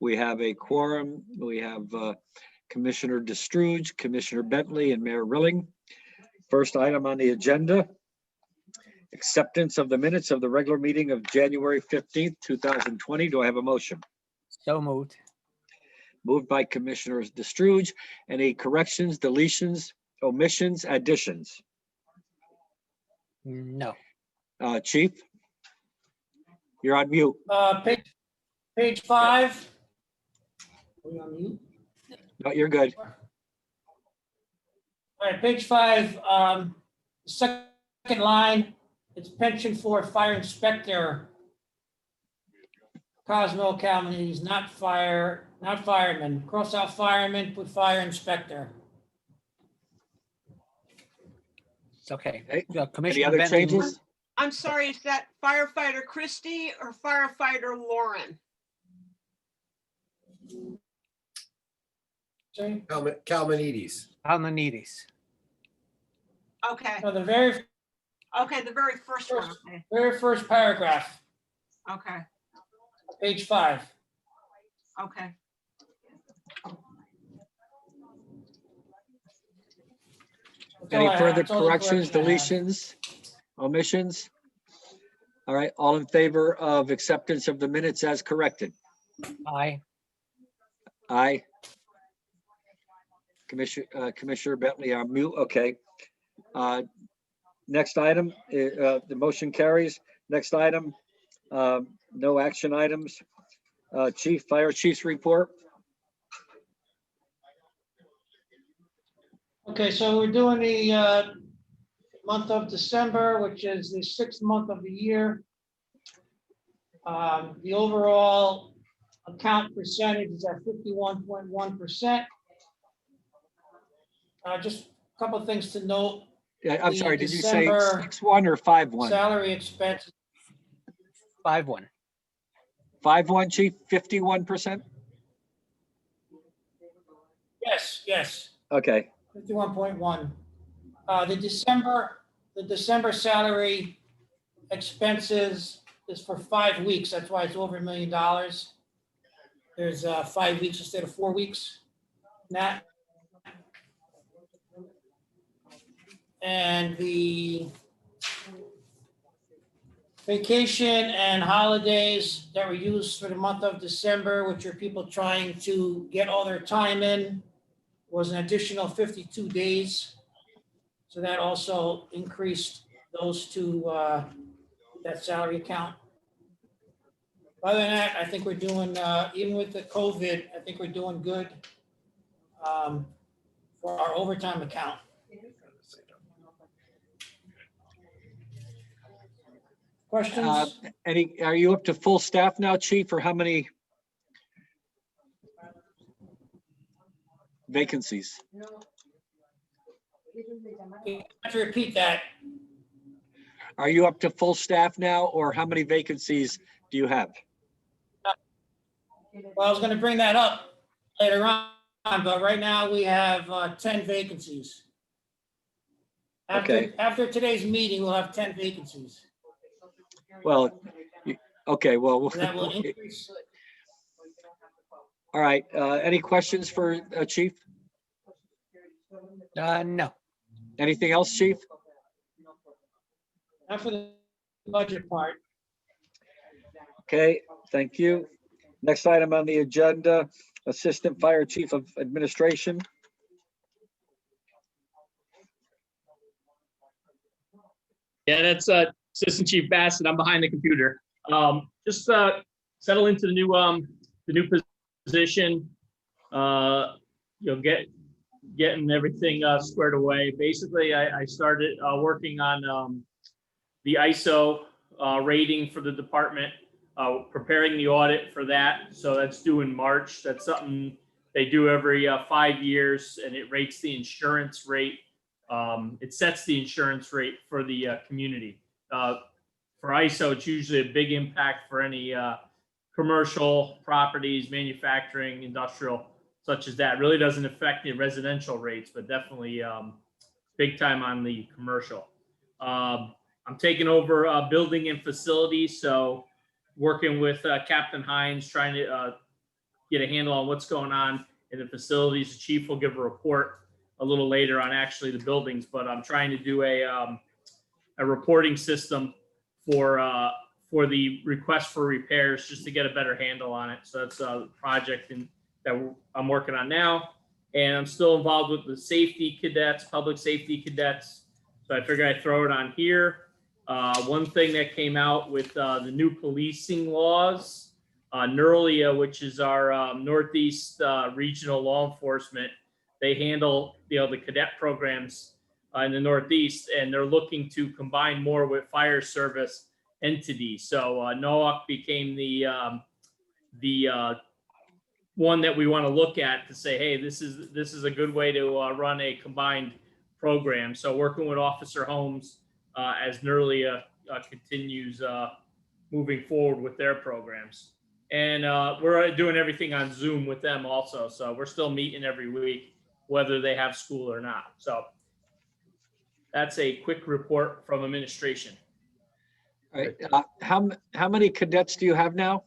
We have a quorum. We have Commissioner DeStrouge, Commissioner Bentley, and Mayor Rilling. First item on the agenda, acceptance of the minutes of the regular meeting of January 15th, 2020. Do I have a motion? So moved. Moved by Commissioner DeStrouge. Any corrections, deletions, omissions, additions? No. Chief? You're on mute. Page 5. Are we on mute? No, you're good. All right, page 5, second line, it's pension for fire inspector. Cosmo Calhoun, not fireman. Cross out fireman, put fire inspector. It's okay. Okay. Any Commissioner other Bentley changes? moved. I'm sorry, is that firefighter Christie or firefighter Lauren? Sorry? Kalmanides. Kalmanides. Okay, No, the very the very first one. Okay. very first paragraph, Okay, page 5. okay. That's Any all I have. further That's all the corrections, correction I have. deletions, omissions? All right, all in favor of acceptance of the minutes as corrected? Aye. Aye. Commissioner Bentley on mute, okay. Next item, the motion carries. Next item, no action items. Fire Chief's report. Okay, so we're doing the month of December, which is the 6th month of the year. The overall account percentage is at 51.1%. Just a couple of things to note. Yeah, I'm The sorry, did you say December 6-1 or 5-1? Salary expense, 5-1. 5-1, Chief, 51%? yes, Okay, 51.1. The December salary expenses is for 5 weeks. That's why it's over $1 million. There's 5 weeks instead of 4 weeks. Nat. And the vacation and holidays that were used for the month of December, which are people trying to get all their time in, was an additional 52 days. So that also increased those to that salary account. Other than that, I think we're doing, even with the COVID, I think we're doing good for our overtime account. Questions? are you up to full staff now, Chief, or how many vacancies? You have to repeat that. Are you up to full staff now, or how many vacancies do you have? Well, I was going to bring that up later on, but right now we have 10 vacancies. Okay. After today's meeting, we'll have 10 vacancies. Well, okay, well, And that will increase. all right. Any questions for Chief? No. Anything else, Chief? Not for the budget part. Okay, thank you. Next item on the agenda, Assistant Fire Chief of Administration. Yeah, that's Assistant Chief Bassett. I'm behind the computer. Just settle into the new position. Getting everything squared away. Basically, I started working on the ISO rating for the department, preparing the audit for that. So that's due in March. That's something they do every 5 years, and it rates the insurance rate. It sets the insurance rate for the community. For ISO, it's usually a big impact for any commercial properties, manufacturing, industrial, such as that. Really doesn't affect the residential rates, but definitely big time on the commercial. I'm taking over building and facilities, so working with Captain Hines, trying to get a handle on what's going on in the facilities. The chief will give a report a little later on actually the buildings, but I'm trying to do a reporting system for the request for repairs just to get a better handle on it. So that's a project that I'm working on now. And I'm still involved with the safety cadets, public safety cadets. So I figure I'd throw it on here. One thing that came out with the new policing laws, NERLIA, which is our Northeast regional law enforcement, they handle the cadet programs in the Northeast, and they're looking to combine more with fire service entities. So NOAC became the one that we want to look at to say, hey, this is a good way to run a combined program. So working with Officer Holmes as NERLIA continues moving forward with their programs. And we're doing everything on Zoom with them also. So we're still meeting every week, whether they have school or not. So that's a quick report from administration. All right. How many cadets do you have now?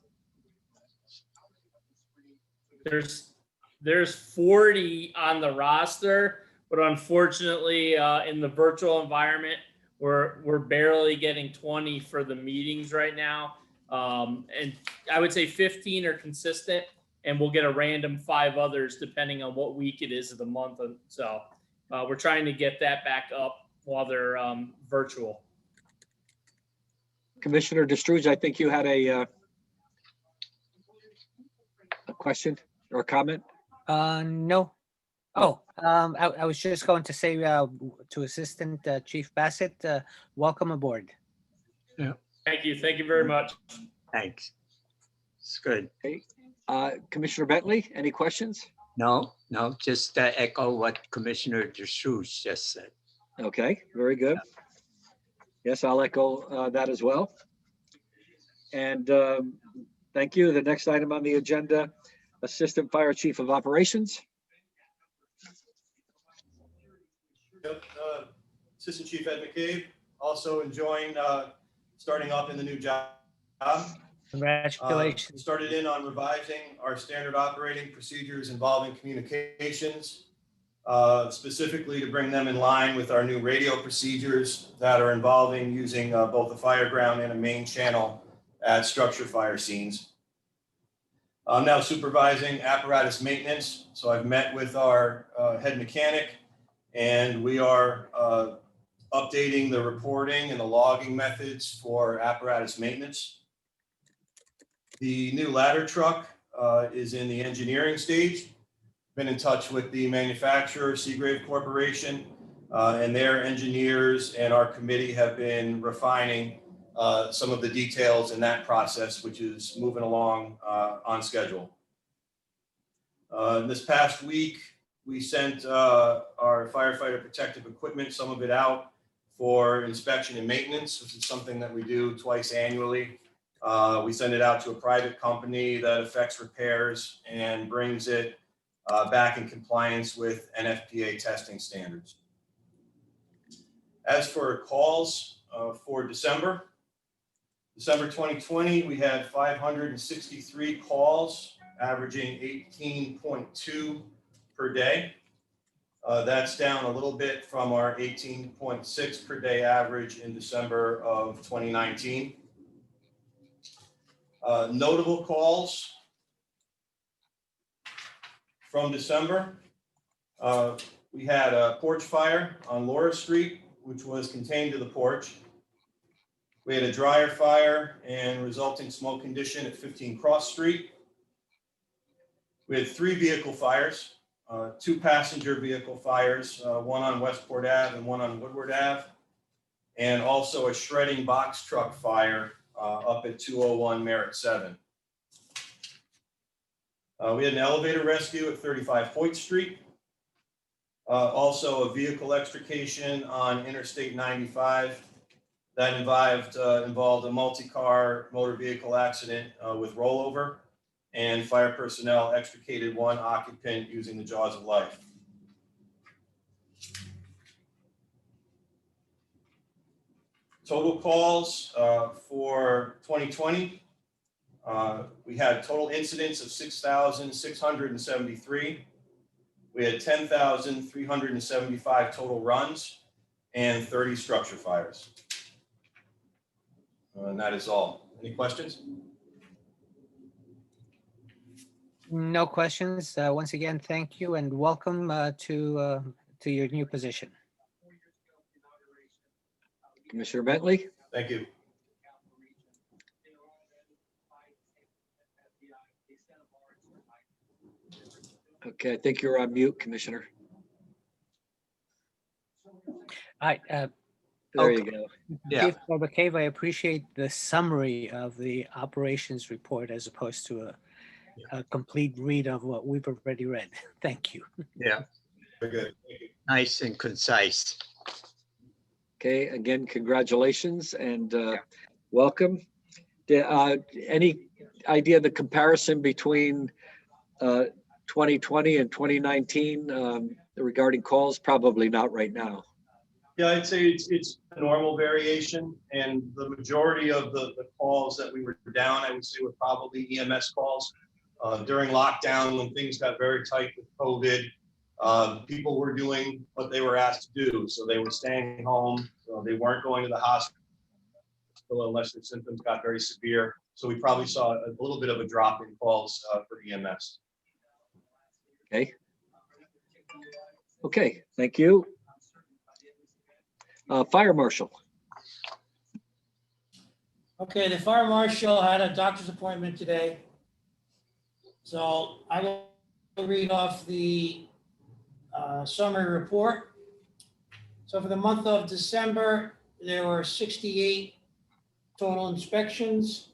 There's 40 on the roster, but unfortunately, in the virtual environment, we're barely getting 20 for the meetings right now. And I would say 15 are consistent, and we'll get a random 5 others depending on what week it is of the month. So we're trying to get that back up while they're virtual. Commissioner Destruge, I think you had a question or a comment. No. Oh, I was just going to say to Assistant Chief Bassett, welcome aboard. Thank you. Thank you very much. Thanks. It's good. Commissioner Bentley, any questions? No, just echo what Commissioner Destruge just said. Okay, very good. Yes, I'll echo that as well. And thank you. The next item on the agenda, Assistant Fire Chief of Operations. Yep, Assistant Chief Ed McCabe, also enjoying starting off in the new job. Congratulations. Started in on revising our standard operating procedures involving communications, specifically to bring them in line with our new radio procedures that are involving using both a fire ground and a main channel at structure fire scenes. I'm now supervising apparatus maintenance, so I've met with our head mechanic, and we are updating the reporting and the logging methods for apparatus maintenance. The new ladder truck is in the engineering stage. Been in touch with the manufacturer, Seagrave Corporation, and their engineers and our committee have been refining some of the details in that process, which is moving along on schedule. This past week, we sent our firefighter protective equipment, some of it out for inspection and maintenance, which is something that we do twice annually. We send it out to a private company that affects repairs and brings it back in compliance with NFPA testing standards. As for calls for December 2020, we had 563 calls, averaging 18.2 per day. That's down a little bit from our 18.6 per day average in December of 2019. Notable calls from December. We had a porch fire on Laura Street, which was contained to the porch. We had a dryer fire and resulting smoke condition at 15 Cross Street. We had 3 vehicle fires, 2 passenger vehicle fires, one on Westport Ave and one on Woodward Ave, and also a shredding box truck fire up at 201 Merritt 7. We had an elevator rescue at 35 Hoyt Street. Also a vehicle extrication on Interstate 95 that involved a multi-car motor vehicle accident with rollover, and fire personnel extricated 1 occupant using the jaws of life. Total calls for 2020, We had total incidents of 6,673. We had 10,375 total runs and 30 structure fires. And that is all. Any questions? No questions. Once again, thank you and welcome to your new position. Commissioner Bentley? Thank you. Okay, I think you're on mute, Commissioner. All right, There you go. Yeah. Chief McCabe, I appreciate the summary of the operations report as opposed to a complete read of what we've already read. Thank you. Yeah, Very good. Thank you. nice and concise. Okay, again, congratulations and welcome. Any idea the comparison between 2020 and 2019 regarding calls? Probably not right now. Yeah, I'd say it's a normal variation, and the majority of the calls that we were down, I would say, were probably EMS calls. During lockdown, when things got very tight with COVID, people were doing what they were asked to do. So they were staying home. So they weren't going to the hospital unless their symptoms got very severe. So we probably saw a little bit of a drop in calls for EMS. Okay. Okay, thank you. Fire Marshal. Okay, the fire marshal had a doctor's appointment today. So I will read off the summary report. So for the month of December, there were 68 total inspections.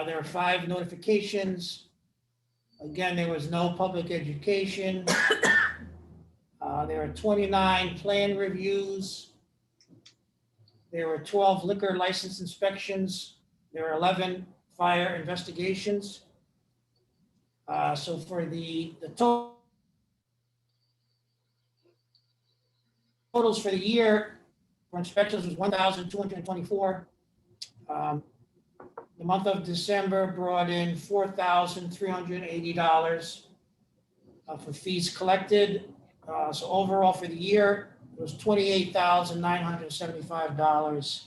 There were 5 notifications. Again, there was no public education. There were 29 plan reviews. There were 12 liquor license inspections. There were 11 fire investigations. So for the totals for the year for inspections was 1,224. The month of December brought in $4,380 for fees collected. So overall for the year, it was $28,975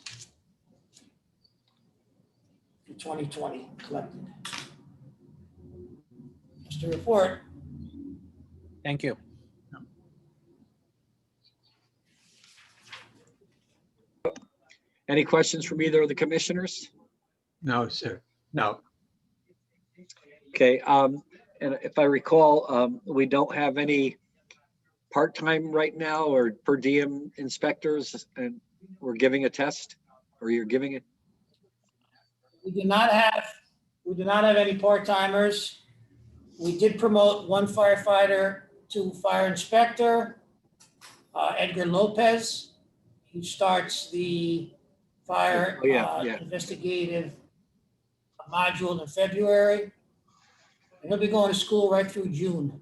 for 2020 collected. Just a report. Thank you. Any questions from either of the commissioners? No, sir. No. Okay, and if I recall, we don't have any part-time right now or per diem inspectors, and we're giving a test, or you're giving it? We do not have any part-timers. We did promote one firefighter to fire inspector, Edgar Lopez. He starts the fire Oh, yeah. investigative module in February. And he'll be going to school right through June.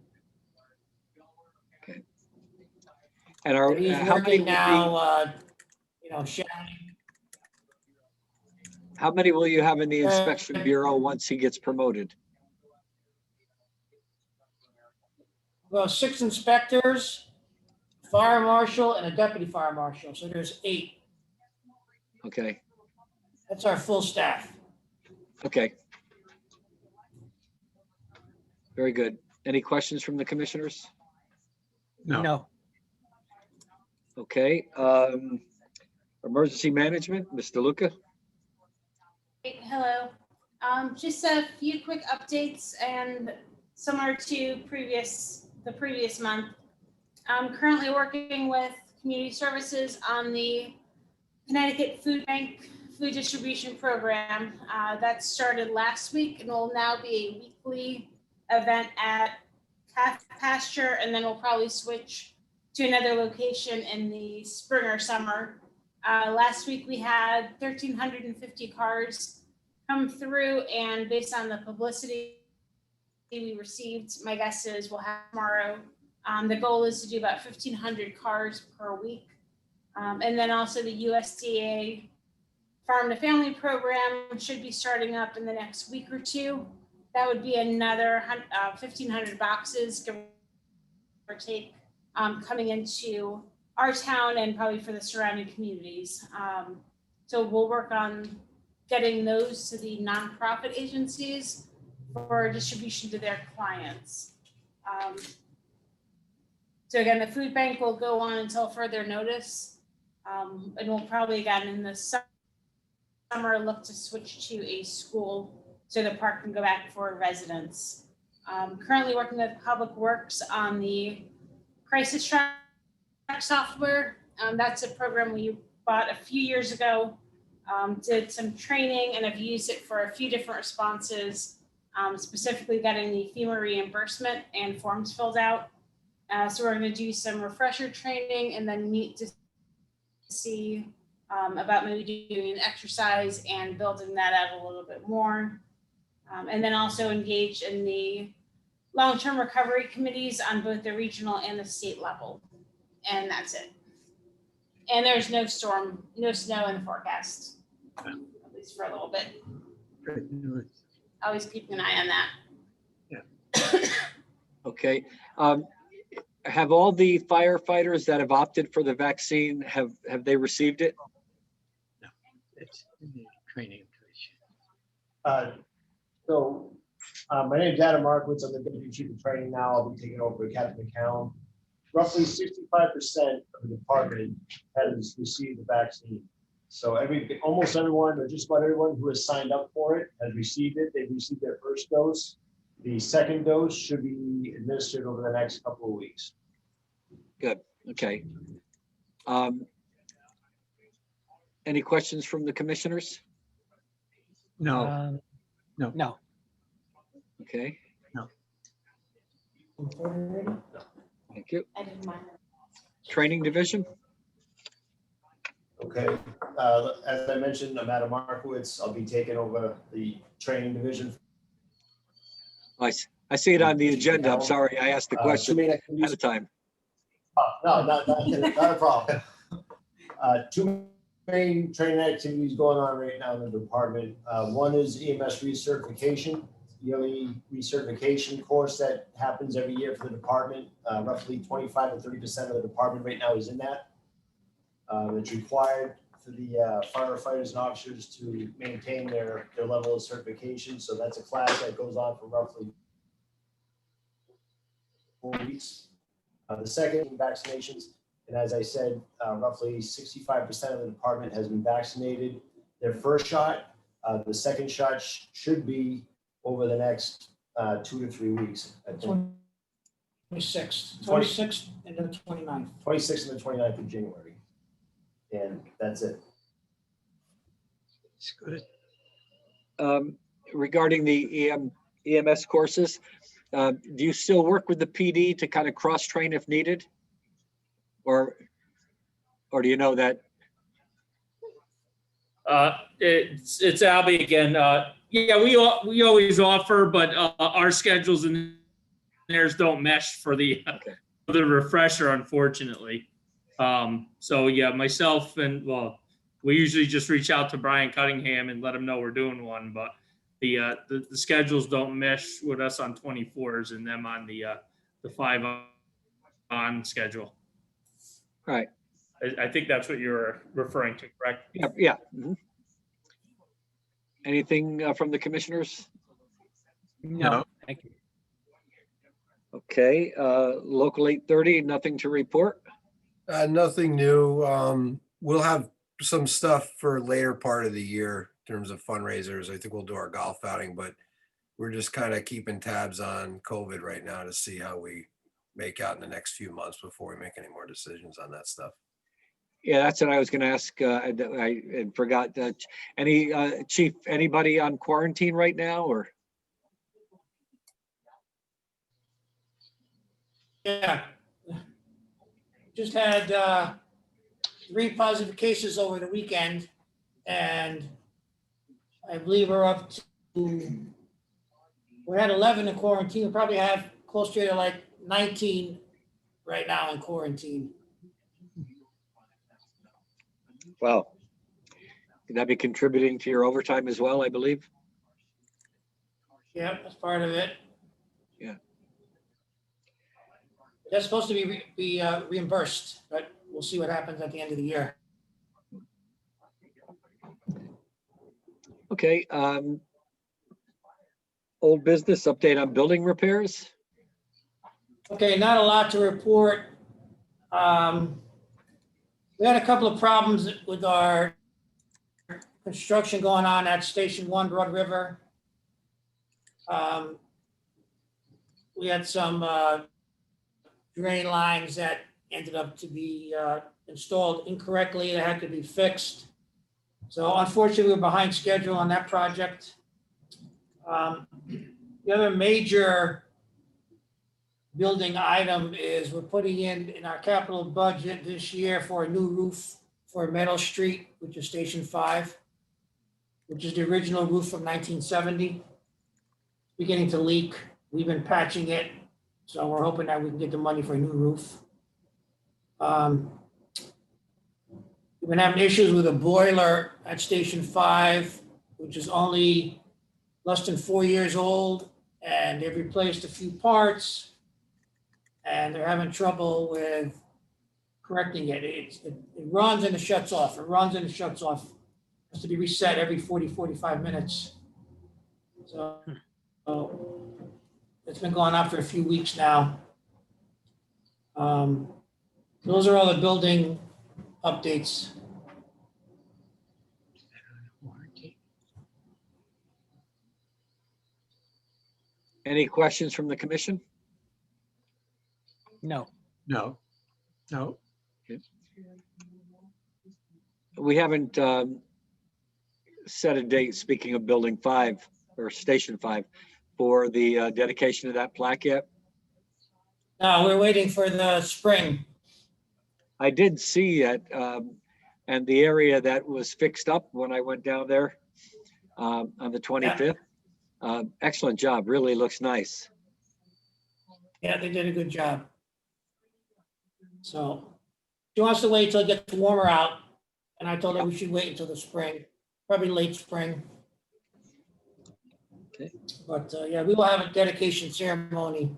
And are, He's how many working will now, shadowing. how many will you have in the inspection bureau once he gets promoted? Well, 6 inspectors, fire marshal, and a deputy fire marshal. So there's 8. Okay, That's our full staff. okay. Very good. Any questions from the commissioners? No. No. Okay, emergency management, Mr. Luca? Hello. Just a few quick updates and similar to the previous month. I'm currently working with community services on the Connecticut Food Bank food distribution program. That started last week and will now be a weekly event at Pasture, and then we'll probably switch to another location in the spring or summer. Last week we had 1,350 cars come through, and based on the publicity we received, my guess is we'll have tomorrow. The goal is to do about 1,500 cars per week. And then also the USDA farm to family program should be starting up in the next week or two. That would be another 1,500 boxes, give or take, coming into our town and probably for the surrounding communities. So we'll work on getting those to the nonprofit agencies for distribution to their clients. So again, the food bank will go on until further notice. And we'll probably again in the summer look to switch to a school so the park can go back for residents. Currently working with Public Works on the crisis track software. That's a program we bought a few years ago, did some training and have used it for a few different responses, specifically getting the FEMA reimbursement and forms filled out. So we're going to do some refresher training and then meet to see about maybe doing an exercise and building that out a little bit more. And then also engage in the long-term recovery committees on both the regional and the state level. And that's it. And there's no storm, no snow in the forecast, at least for a little bit. Good news. Always keeping an eye on that. Okay. Have all the firefighters that have opted for the vaccine, have they received it? No, it's in the training commission. My name is Adam Markowitz. I'm the Deputy Chief of Training now. I'll be taking over for Captain McCallum. Roughly 65% of the department has received the vaccine. So almost everyone, or just about everyone who has signed up for it has received it. They've received their first dose. The second dose should be administered over the next couple of weeks. Good, okay. Any questions from the commissioners? No, no. No. Okay, I thank you. didn't mind. Training division? Okay, as I mentioned, I'm Adam Markowitz. I'll be taking over the training division. I see it on the agenda. I'm sorry, I asked the question ahead of time. No, not a problem. Two main training activities going on right now in the department. One is EMS recertification, yearly recertification course that happens every year for the department. Roughly 25 to 30% of the department right now is in that. It's required for the firefighters and officers to maintain their level of certification. So that's a class that goes on for roughly 4 weeks. The second, vaccinations. And as I said, roughly 65% of the department has been vaccinated. Their first shot, the second shot should be over the next 2 to 3 weeks. I think 26th and the 29th. 26th and the 29th of January. And that's it. It's good. Regarding the EMS courses, do you still work with the PD to kind of cross-train if needed? Or do you know that? It's Albie again. Yeah, we always offer, but our schedules and theirs don't mesh for the refresher, unfortunately. So yeah, myself and we usually just reach out to Brian Cunningham and let him know we're doing one, but the schedules don't mesh with us on 24s and them on the 5 on schedule. Right. I think that's what you're referring to, correct? Yeah. Mhm. Anything from the commissioners? No, thank you. Okay, local 830, nothing to report? Nothing new. We'll have some stuff for later part of the year in terms of fundraisers. I think we'll do our golf outing, but we're just kind of keeping tabs on COVID right now to see how we make out in the next few months before we make any more decisions on that stuff. Yeah, that's what I was going to ask. I forgot that. Chief, anybody on quarantine right now or? Yeah. Just had 3 positive cases over the weekend, and I believe we had 11 in quarantine. We probably have closer to like 19 right now in quarantine. Wow. that be contributing to your overtime as well, I believe? Yeah, that's part of it. Yeah. That's supposed to be reimbursed, but we'll see what happens at the end of the year. Okay, old business update on building repairs. Okay, not a lot to report. We had a couple of problems with our construction going on at Station 1 Broad River. We had some drain lines that ended up to be installed incorrectly that had to be fixed. So unfortunately, we're behind schedule on that project. The other major building item is we're putting in our capital budget this year for a new roof for Meadow Street, which is Station 5, which is the original roof from 1970. Beginning to leak. We've been patching it, so we're hoping that we can get the money for a new roof. We've been having issues with a boiler at Station 5, which is only less than 4 years old, and they've replaced a few parts, and they're having trouble with correcting it. It runs and it shuts off. It runs and it shuts off. It has to be reset every 40, 45 minutes. So it's been going on for a few weeks now. Those are all the building updates. Any questions from the commission? No. No, no. We haven't set a date, speaking of building 5 or Station 5, for the dedication of that plaque yet. No, we're waiting for the spring. I did see it, and the area that was fixed up when I went down there on the 25th. Excellent job, really looks nice. Yeah, they did a good job. So she wants to wait till it gets warmer out, and I told her we should wait until the spring, probably late spring. Okay. But yeah, we will have a dedication ceremony.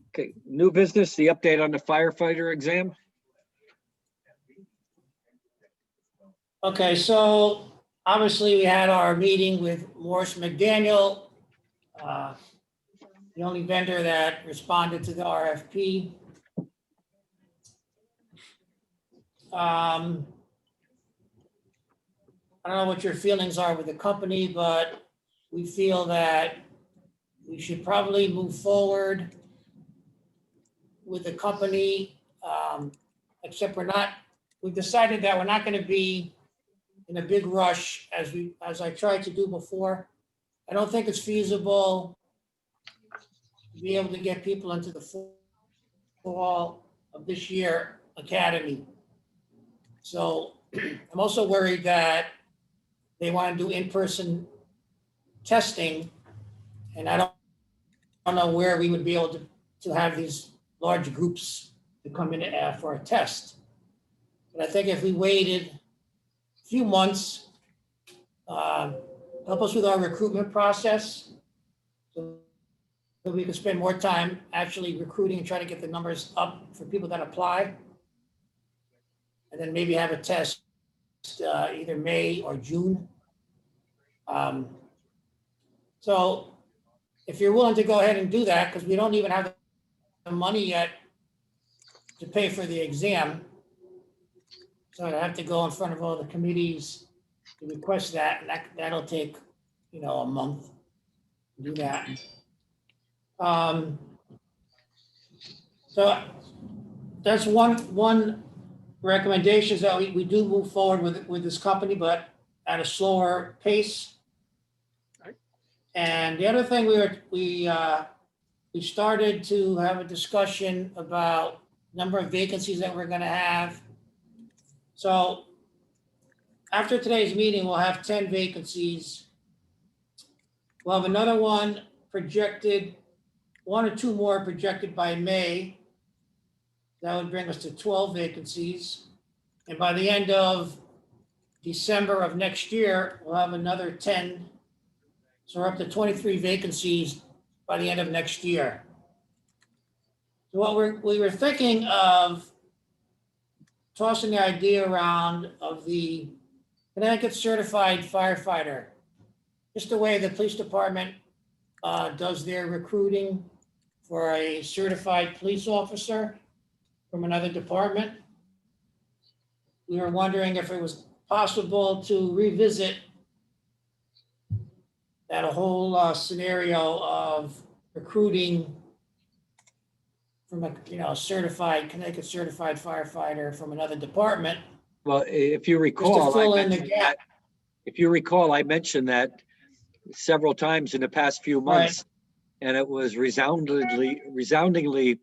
Okay, new business, the update on the firefighter exam. Okay, so obviously we had our meeting with Morris McDaniel, the only vendor that responded to the RFP. I don't know what your feelings are with the company, but we feel that we should probably move forward with the company, except we've decided that we're not going to be in a big rush as I tried to do before. I don't think it's feasible to be able to get people into the fall of this year academy. So I'm also worried that they want to do in-person testing, and I don't know where we would be able to have these large groups to come in for a test. But I think if we waited a few months, help us with our recruitment process, so we can spend more time actually recruiting and trying to get the numbers up for people that apply. And then maybe have a test either May or June. So if you're willing to go ahead and do that, because we don't even have the money yet to pay for the exam. So I have to go in front of all the committees to request that, and that'll take, a month to do that. So that's one recommendation, is that we do move forward with this company, but at a slower pace. And the other thing we started to have a discussion about number of vacancies that we're going to have. So after today's meeting, we'll have 10 vacancies. We'll have another one projected, 1 or 2 more projected by May. That would bring us to 12 vacancies. And by the end of December of next year, we'll have another 10. So we're up to 23 vacancies by the end of next year. So what we were thinking of tossing the idea around of the Connecticut Certified Firefighter, just the way the police department does their recruiting for a certified police officer from another department. We were wondering if it was possible to revisit that whole scenario of recruiting from a certified, Connecticut certified firefighter from another department. Well, if you Just to recall, fill I in the mentioned gap. that, if you recall, I mentioned that several times in the past few months, and it was resoundingly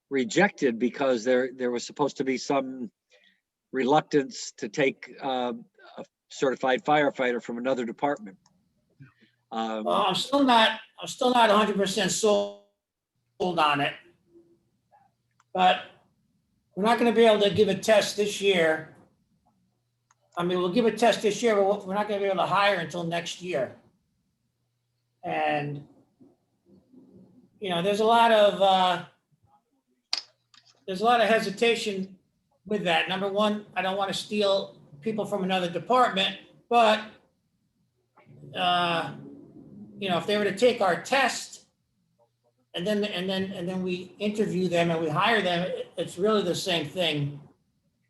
rejected because there was supposed to be some reluctance to take a certified firefighter from another department. Well, I'm still not 100% sold on it. But we're not going to be able to give a test this year. I mean, we'll give a test this year, but we're not going to be able to hire until next year. And, there's a lot of hesitation with that. Number one, I don't want to steal people from another department, but, if they were to take our test and then we interview them and we hire them, it's really the same thing,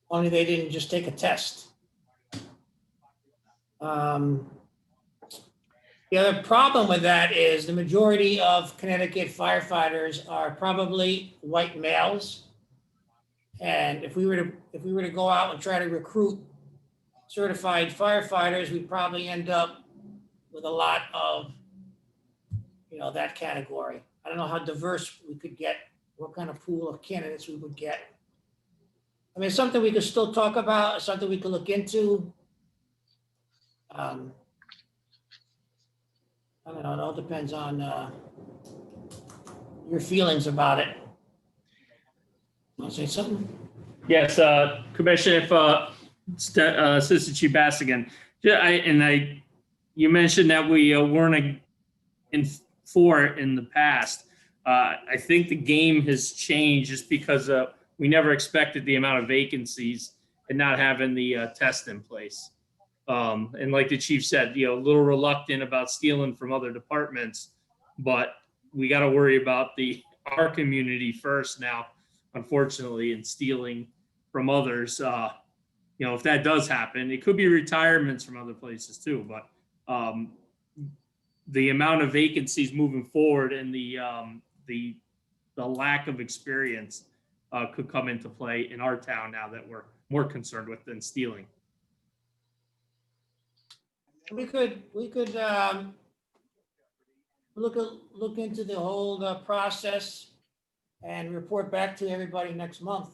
only they didn't just take a test. The other problem with that is the majority of Connecticut firefighters are probably white males. And if we were to go out and try to recruit certified firefighters, we'd probably end up with a lot of, that category. I don't know how diverse we could get, what kind of pool of candidates we would get. I mean, it's something we could still talk about, something we could look into. I don't know, it all depends on your feelings about it. Want to say something? Yes, Commissioner, Assistant Chief Bassigan. You mentioned that we weren't for it in the past. I think the game has changed just because we never expected the amount of vacancies and not having the test in place. And like the chief said, a little reluctant about stealing from other departments, but we got to worry about our community first now, unfortunately, and stealing from others. If that does happen, it could be retirements from other places too, but the amount of vacancies moving forward and the lack of experience could come into play in our town now that we're more concerned with than stealing. We could look into the whole process and report back to everybody next month,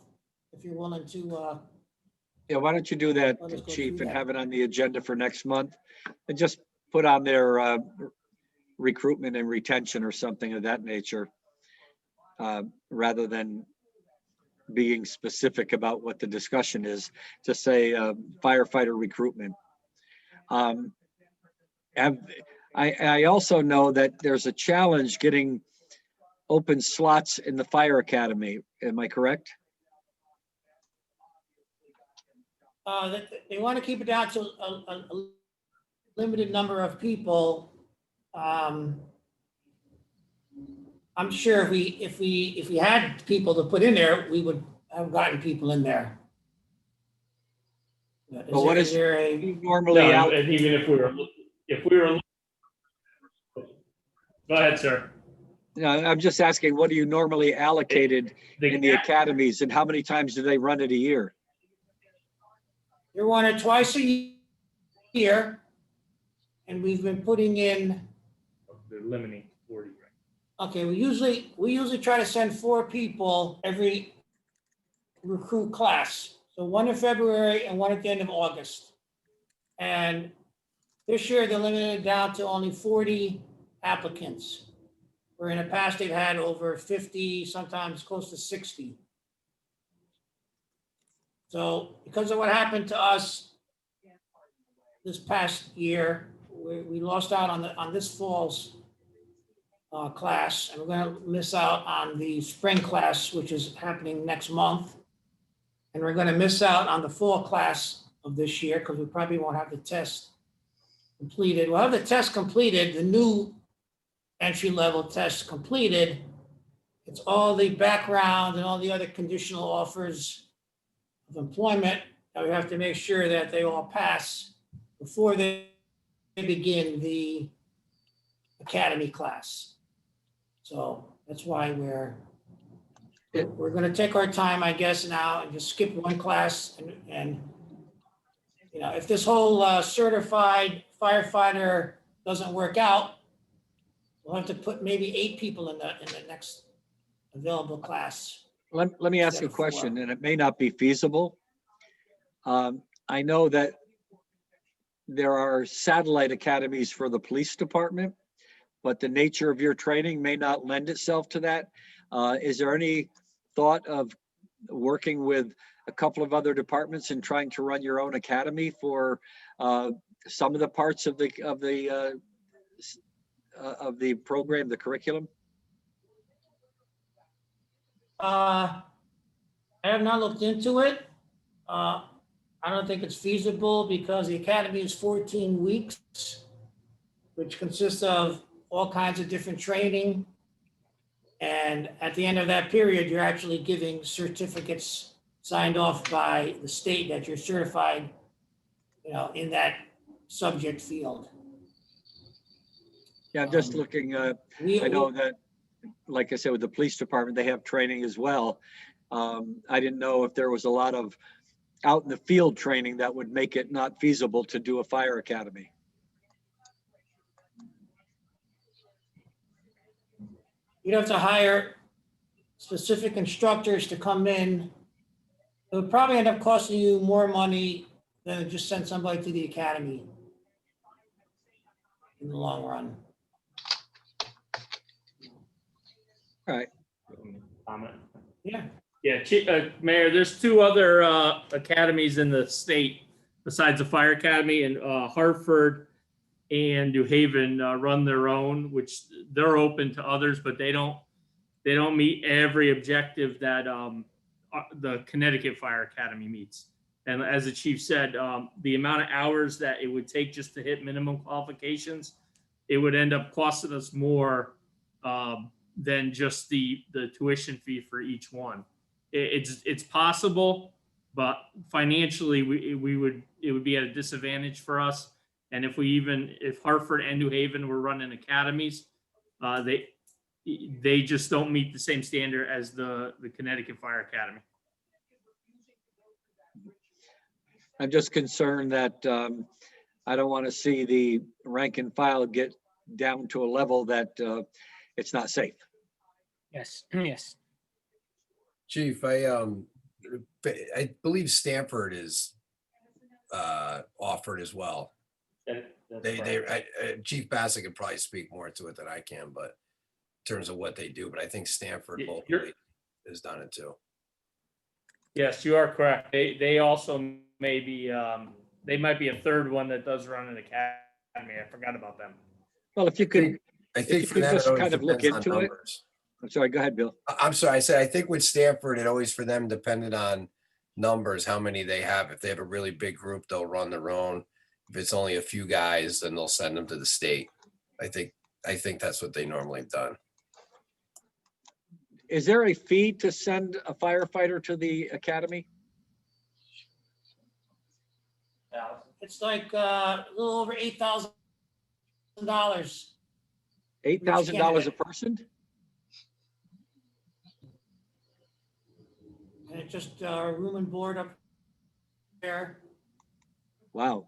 if you're willing to. Yeah, why don't you do that, Let us go Chief, through and that. have it on the agenda for next month? And just put on their recruitment and retention or something of that nature, rather than being specific about what the discussion is, to say firefighter recruitment. I also know that there's a challenge getting open slots in the fire academy. Am I correct? They want to keep it down to a limited number of people. I'm sure if we had people to put in there, we would have gotten people in there. But what is there a? normally No, out? and even if we were, go ahead, sir. No, I'm just asking, what are you normally allocated in the academies, and how many times do they run it a year? They run it twice a year, and we've been putting in. They're limiting 40, right? Okay, we usually try to send 4 people every recruit class. So 1 in February and 1 at the end of August. And this year they're limited down to only 40 applicants, where in the past they've had over 50, sometimes close to 60. So because of what happened to us this past year. We lost out on this fall's class, and we're gonna miss out on the spring class, which is happening next month. And we're gonna miss out on the fall class of this year because we probably won't have the test completed. We'll have the test completed, the new entry-level test completed. It's all the background and all the other conditional offers of employment that we have to make sure that they all pass before they begin the academy class. So that's why we're gonna take our time, I guess, now and just skip one class and you know, if this whole certified firefighter doesn't work out, we'll have to put maybe 8 people in the next available class. Let me ask you a question, and it may not be feasible. I know that there are satellite academies for the police department, but the nature of your training may not lend itself to that. Is there any thought of working with a couple of other departments and trying to run your own academy for some of the parts of the program, the curriculum? I have not looked into it. I don't think it's feasible because the academy is 14 weeks, which consists of all kinds of different training. And at the end of that period, you're actually giving certificates signed off by the state that you're certified, you know, in that subject field. Yeah, I'm just looking, I know that, like I said, with the police department, they have training as well. I didn't know if there was a lot of out in the field training that would make it not feasible to do a fire academy. You'd have to hire specific instructors to come in. It would probably end up costing you more money than just send somebody to the academy in the long run. All right. Comment. Yeah. Yeah, Mayor, there's 2 other academies in the state besides the fire academy, and Hartford and New Haven run their own, which they're open to others, but they don't meet every objective that the Connecticut Fire Academy meets. And as the chief said, the amount of hours that it would take just to hit minimum qualifications, it would end up costing us more than just the tuition fee for each one. It's possible, but financially it would be at a disadvantage for us. And if Hartford and New Haven were running academies, they just don't meet the same standard as the Connecticut Fire Academy. I'm just concerned that I don't want to see the rank and file get down to a level that it's not safe. Yes, yes. Chief, I believe Stanford is offered as well. Chief Bassett could probably speak more to it than I can, but in terms of what they do, but I think Stanford locally has done it too. Yes, you are correct. They also may be, they might be a third one that does run an academy. I forgot about them. Well, if you could, I think for them, just kind of look into it. I'm sorry, go ahead, Bill. I'm sorry, I said, I think with Stanford, it always for them depended on numbers, how many they have. If they have a really big group, they'll run their own. If it's only a few guys, then they'll send them to the state. I think that's what they normally have done. Is there a fee to send a firefighter to the academy? It's like a little over $8,000. $8,000 a person? And it's just room and board up there. Wow.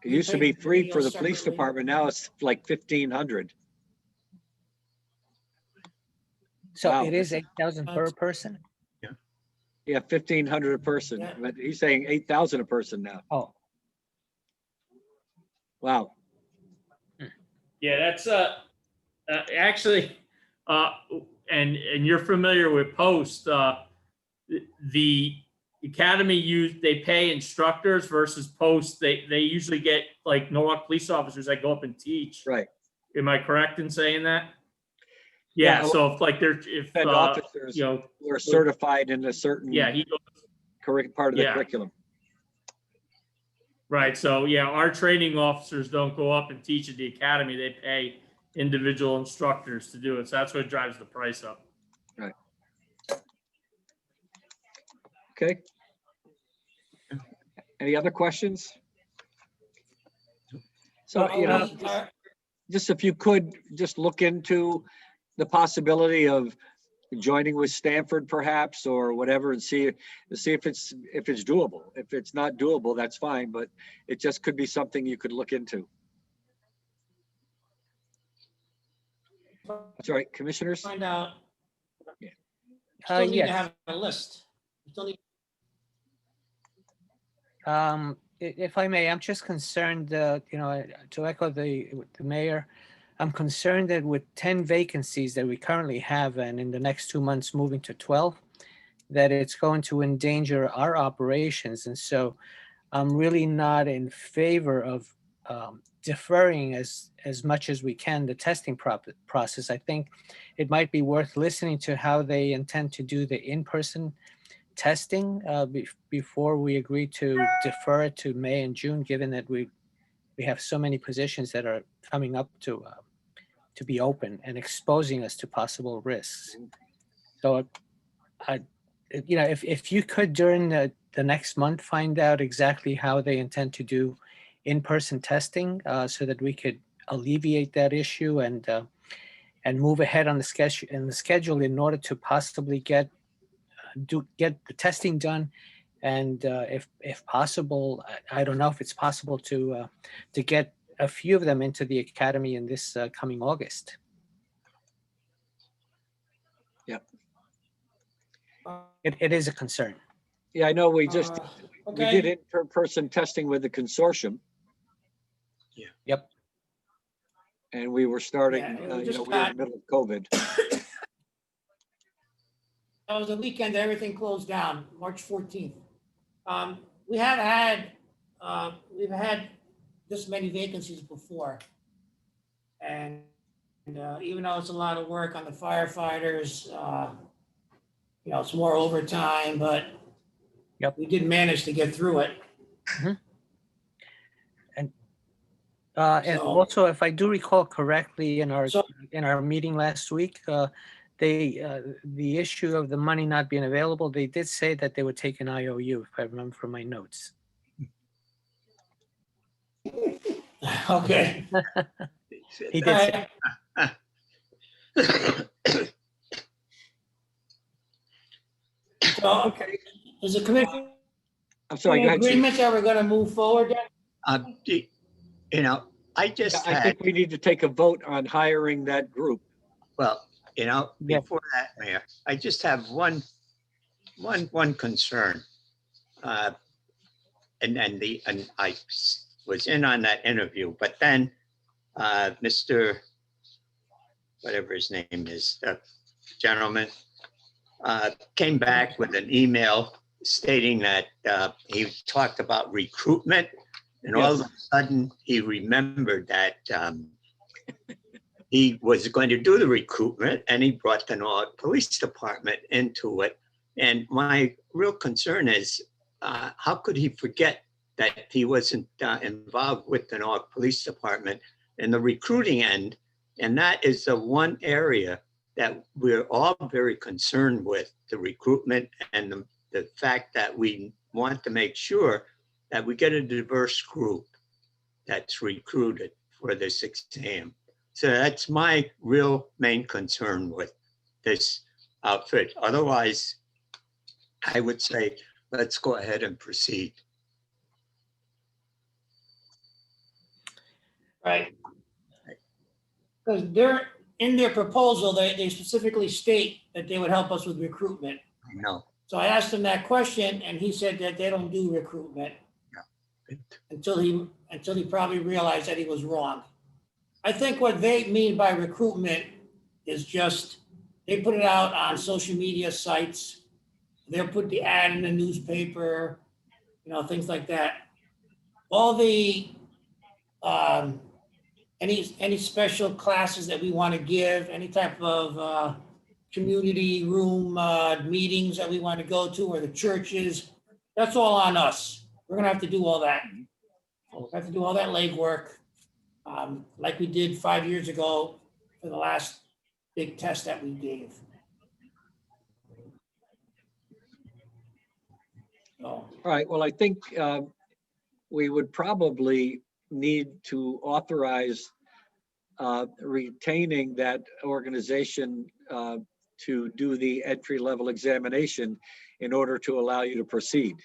It We used to pay be free for the meals police separately. department. Now it's like 1,500. So Wow. it is 8,000 per person? Yeah, 1,500 a person, Yeah. but he's saying 8,000 a person now. Oh, Wow. Yeah, that's actually, and you're familiar with Post, the academy they pay instructors versus posts. They usually get like Norwalk police officers that go up and teach. Right. Am I correct in saying that? Yeah, Yeah, so if like if Fed officers you know, who are certified in a certain yeah, he goes, part of the Yeah. curriculum. right. So yeah, our training officers don't go up and teach at the academy. They pay individual instructors to do it. So that's what drives the price up. Okay. Any other questions? So, you know, just if you could just look into the possibility of joining with Stanford perhaps, or whatever, and see if it's doable. If it's not doable, that's fine, but it just could be something you could look into. That's all right, commissioners? Find out. Yeah. Still need to Yes. have a list. Still need. If I may, I'm just concerned, you know, to echo the mayor, I'm concerned that with 10 vacancies that we currently have, and in the next 2 months moving to 12, that it's going to endanger our operations. And so I'm really not in favor of deferring as much as we can the testing process. I think it might be worth listening to how they intend to do the in-person testing before we agree to defer it to May and June, given that we have so many positions that are coming up to be open and exposing us to possible risks. So you know, if you could during the next month find out exactly how they intend to do in-person testing, so that we could alleviate that issue and move ahead on the schedule in order to possibly get the testing done, and if possible, I don't know if it's possible to get a few of them into the academy in this coming August. It is a concern. Yeah, I know we did Okay. in-person testing with the consortium. Yeah. Yep. And we were starting, Yeah, we you know, just we were in got- the middle of COVID. That was the weekend that everything closed down, March 14th. We have had, we've had this many vacancies before. And even though it's a lot of work on the firefighters, you know, it's more overtime, but Yep. we did manage to get through it. And So- also, if I do recall correctly, in So- our meeting last week, the issue of the money not being available, they did say that they would take an IOU, if I remember from my notes. Okay. He All did say, right. So, is the commission I'm sorry, in go ahead, Chief. agreement that we're gonna move forward then? You know, I just I had, think we need to take a vote on hiring that group. well, you know, Yeah. before that, Mayor, I just have one concern. And I was in on that interview, but then Mr. whatever his name is, the gentleman, came back with an email stating that he talked about recruitment, and all of a sudden he remembered that he was going to do the recruitment, and he brought the Norwalk Police Department into it. And my real concern is, how could he forget that he wasn't involved with the Norwalk Police Department in the recruiting end? And that is the one area that we're all very concerned with, the recruitment and the fact that we want to make sure that we get a diverse group that's recruited for this exam. So that's my real main concern with this outfit. Otherwise, I would say, let's go ahead and proceed. Right. Because they're, in their proposal, they specifically state that they would help us with recruitment. I know. So I asked him that question and he said that they don't do recruitment until he probably realized that he was wrong. I think what they mean by recruitment is just, they put it out on social media sites They'll put the ad in the newspaper, things like that. All the, any special classes that we want to give, any type of community room meetings that we want to go to, or the churches, that's all on us. We're gonna have to do all that. We'll have to do all that legwork, like we did 5 years ago for the last big test that we gave. So, All right, well, I think we would probably need to authorize retaining that organization to do the entry-level examination in order to allow you to proceed.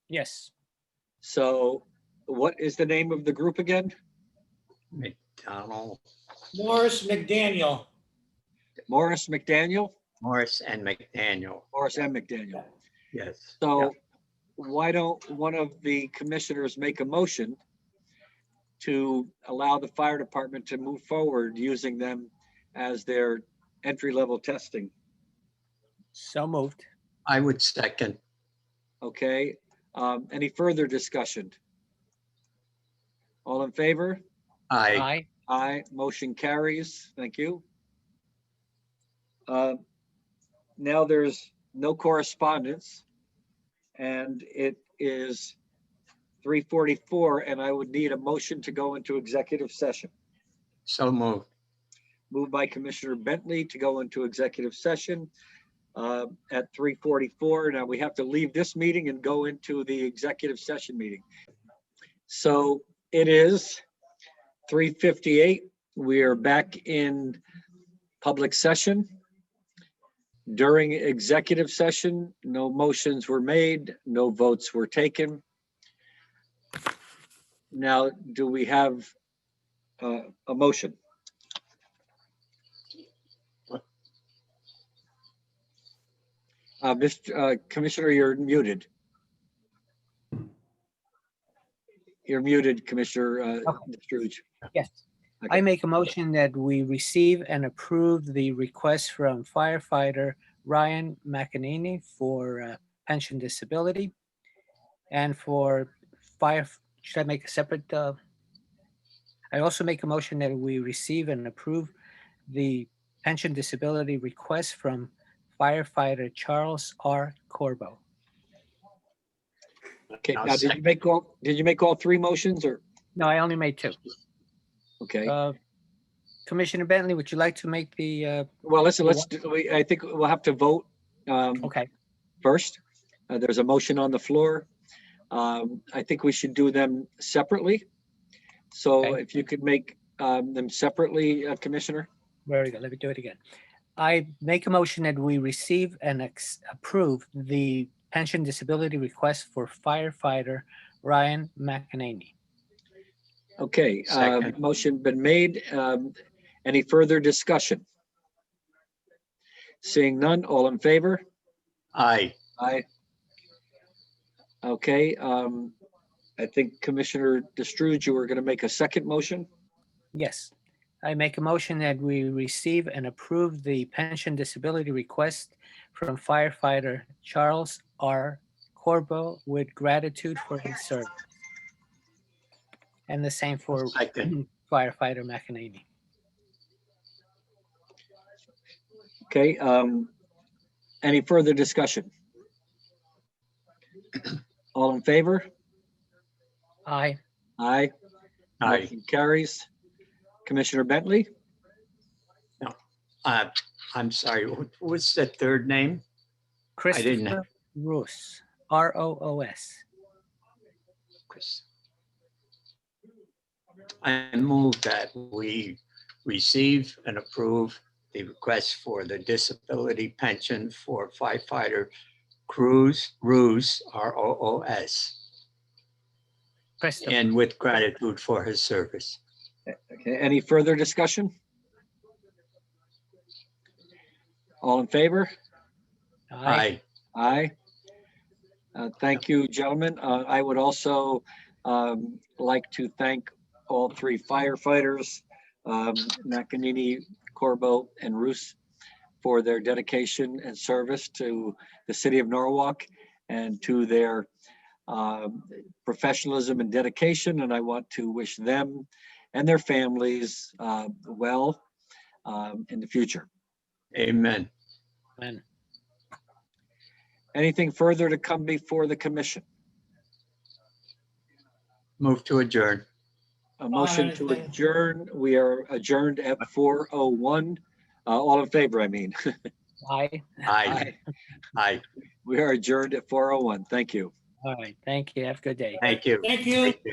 Yes. So what is the name of the group again? McDonald, Morris McDaniel. Morris McDaniel? Morris and McDaniel. Morris and McDaniel. Yes. So why don't one of the commissioners make a motion to allow the fire department to move forward using them as their entry-level testing? So moved. I would second. Okay, any further discussion? All in favor? Aye. Aye. Aye, motion carries. Thank you. Now there's no correspondence, and it is 3:44, and I would need a motion to go into executive session. So moved. Moved by Commissioner Bentley to go into executive session at 3:44. Now we have to leave this meeting and go into the executive session meeting. So it is 3:58. We are back in public session. During executive session, no motions were made, no votes were taken. Now, do we have a motion? Mr. Commissioner, you're muted. You're muted, Commissioner Destruge. Yes. Okay. I make a motion that we receive and approve the request from firefighter Ryan McEnany for pension disability, and for fire, should I make a separate? I also make a motion that we receive and approve the pension disability request from firefighter Charles R. Corbo. Okay, I'll now did you make all three motions, or? No, I only made two. Okay, Commissioner Bentley, would you like to make the, well, I think we'll have to vote okay, first. There's a motion on the floor. I think we should do them separately. So Okay. if you could make them separately, Commissioner? very good. Let me do it again. I make a motion that we receive and approve the pension disability request for firefighter Ryan McEnany. Okay, Second. motion been made. Any further discussion? Seeing none, all in favor? Aye. Aye. Okay, I think Commissioner Destruge, you were going to make a second motion? Yes. I make a motion that we receive and approve the pension disability request from firefighter Charles R. Corbo with gratitude for his service. And the same for Second. firefighter McEnany. Okay, any further discussion? All in favor? Aye. Aye. Aye. Motion carries. Commissioner Bentley? I'm sorry, what was the third name? Christopher Roos, R-O-O-S. Chris. I move that we receive and approve the request for the disability pension for firefighter Roos, R-O-O-S, Christopher. and with gratitude for his service. Okay, any further discussion? All in favor? Aye. Aye. Aye. Thank you, gentlemen. I would also like to thank all three firefighters, McEnany, Corbo, and Roos, for their dedication and service to the city of Norwalk and to their professionalism and dedication. And I want to wish them and their families well in the future. Amen. And Anything further to come before the commission? Move to adjourn. A motion to anything. adjourn. We are adjourned at 4:01. All in favor, I mean. aye. Aye. Aye. We are adjourned at 4:01. Thank you. All right. Thank you. Have a good day. Thank you. Thank you.